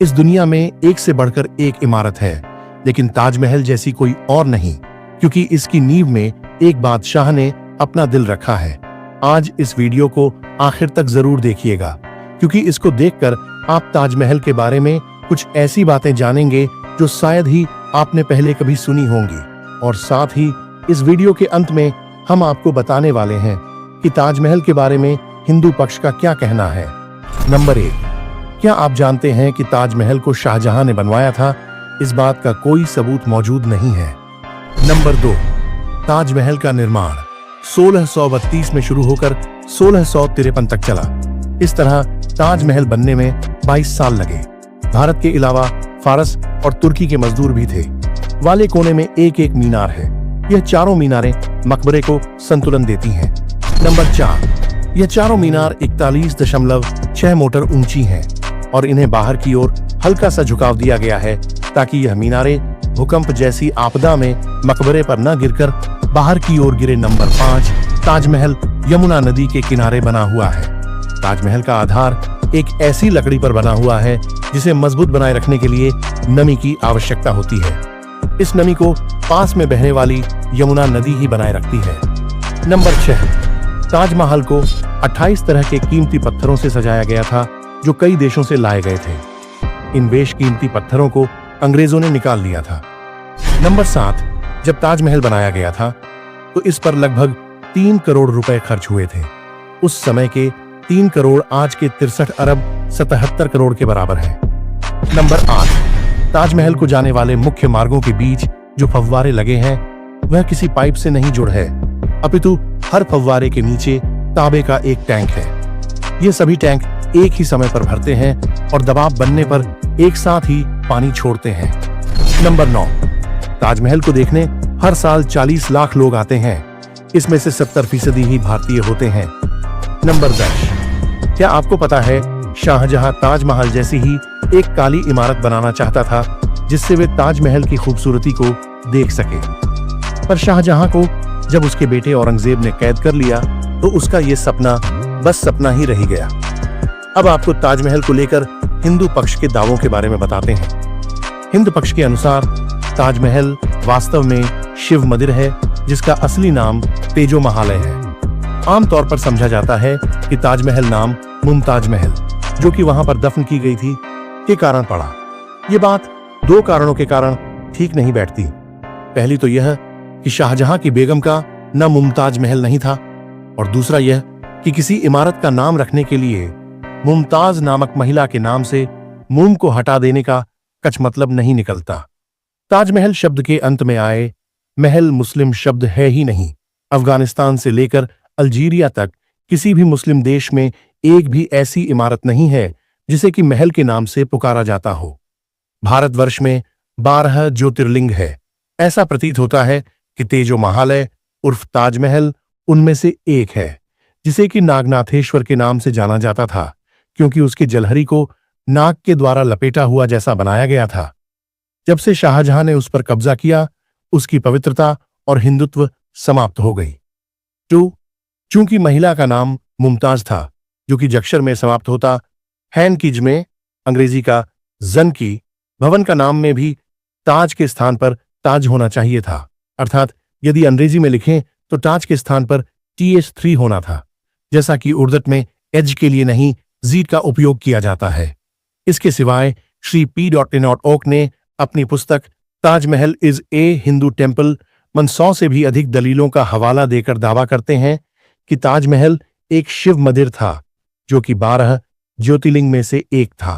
इस दुनिया में एक से बढ़कर एक इमारत है, लेकिन ताजमहल जैसी कोई और नहीं, क्योंकि इसकी नींव में एक बादशाह ने अपना दिल रखा है। आज इस वीडियो को आखिर तक जरूर देखिएगा, क्योंकि इसको देखकर आप ताजमहल के बारे में कुछ ऐसी बातें जानेंगे जो शायद ही आपने पहले कभी सुनी होंगी। और साथ ही इस वीडियो के अंत में हम आपको बताने वाले हैं कि ताजमहल के बारे में हिंदू पक्ष का क्या कहना है। नंबर 1, क्या आप जानते हैं कि ताजमहल को शाहजहां ने बनवाया था? इस बात का कोई सबूत मौजूद नहीं है। नंबर 2, ताजमहल का निर्माण 1632 में शुरू होकर 1653 तक चला। इस तरह ताजमहल बनने में 22 साल लगे। भारत के अलावा फारस और तुर्की के मजदूर भी थे। वाले कोने में एक एक मीनार है। यह चारों मीनारें मकबरे को संतुलन देती हैं। नंबर 4, यह चारों मीनार 41.6 मीटर ऊंची हैं और इन्हें बाहर की ओर हल्का सा झुकाव दिया गया है ताकि यह मीनारें भूकंप जैसी आपदा में मकबरे पर न गिरकर बाहर की ओर गिरे। नंबर 5, ताजमहल यमुना नदी के किनारे बना हुआ है। ताजमहल का आधार एक ऐसी लकड़ी पर बना हुआ है जिसे मजबूत बनाए रखने के लिए नमी की आवश्यकता होती है। इस नमी को पास में बहने वाली यमुना नदी ही बनाए रखती है। नंबर 6, ताजमहल को 28 तरह के कीमती पत्थरों से सजाया गया था जो कई देशों से लाए गए थे। इन बेशकीमती पत्थरों को अंग्रेजों ने निकाल लिया था। नंबर 7, जब ताजमहल बनाया गया था तो इस पर लगभग 3 करोड़ रुपए खर्च हुए थे। उस समय के 3 करोड़ आज के 63 अरब 77 करोड़ के बराबर है। नंबर 8, ताजमहल को जाने वाले मुख्य मार्गों के बीच जो फव्वारे लगे हैं वह किसी पाइप से नहीं जुड़ है, अपितु हर फव्वारे के नीचे तांबे का एक टैंक है। ये सभी टैंक एक ही समय पर भरते हैं और दबाव बनने पर एक साथ ही पानी छोड़ते हैं। नंबर 9, ताजमहल को देखने हर साल 40 लाख लोग आते हैं। इसमें से 70% ही भारतीय होते हैं। नंबर 10, क्या आपको पता है शाहजहां ताजमहल जैसी ही एक काली इमारत बनाना चाहता था जिससे वे ताजमहल की खूबसूरती को देख सके, पर शाहजहां को जब उसके बेटे औरंगजेब ने कैद कर लिया तो उसका ये सपना बस सपना ही रह गया। अब आपको ताजमहल को लेकर हिंदू पक्ष के दावों के बारे में बताते हैं। हिंदू पक्ष के अनुसार ताजमहल वास्तव में शिव मंदिर है जिसका असली नाम तेजो महालय है। आमतौर पर समझा जाता है कि ताजमहल नाम मुमताज महल, जो कि वहां पर दफन की गई थी, के कारण पड़ा। ये बात 2 कारणों के कारण ठीक नहीं बैठती। पहली तो यह कि शाहजहां की बेगम का न मुमताज महल नहीं था, और दूसरा यह कि किसी इमारत का नाम रखने के लिए मुमताज नामक महिला के नाम से मुम को हटा देने का कुछ मतलब नहीं निकलता। ताजमहल शब्द के अंत में आए महल मुस्लिम शब्द है ही नहीं। अफगानिस्तान से लेकर अल्जीरिया तक किसी भी मुस्लिम देश में एक भी ऐसी इमारत नहीं है जिसे कि महल के नाम से पुकारा जाता हो। भारतवर्ष में 12 ज्योतिर्लिंग है। ऐसा प्रतीत होता है कि तेजो महालय उर्फ ताजमहल उनमें से एक है, जिसे कि नागनाथेश्वर के नाम से जाना जाता था, क्योंकि उसके जलहरी को नाग के द्वारा लपेटा हुआ जैसा बनाया गया था। जब से शाहजहां ने उस पर कब्जा किया, उसकी पवित्रता और हिंदुत्व समाप्त हो गई। चूंकि महिला का नाम मुमताज था, जो कि जक्षर में समाप्त होता, हैन कीज में, अंग्रेजी का जन की, भवन का नाम में भी ताज के स्थान पर ताज होना चाहिए था। अर्थात यदि अंग्रेजी में लिखें तो ताज के स्थान पर TH3 होना था, जैसा कि उर्दू में एज के लिए नहीं जीट का उपयोग किया जाता है। इसके सिवाय श्री P.N.ओक ने अपनी पुस्तक Taj Mahal is a Hindu temple में 100 से भी अधिक दलीलों का हवाला देकर दावा करते हैं कि ताजमहल एक शिव मंदिर था, जो कि 12 ज्योतिर्लिंग में से एक था।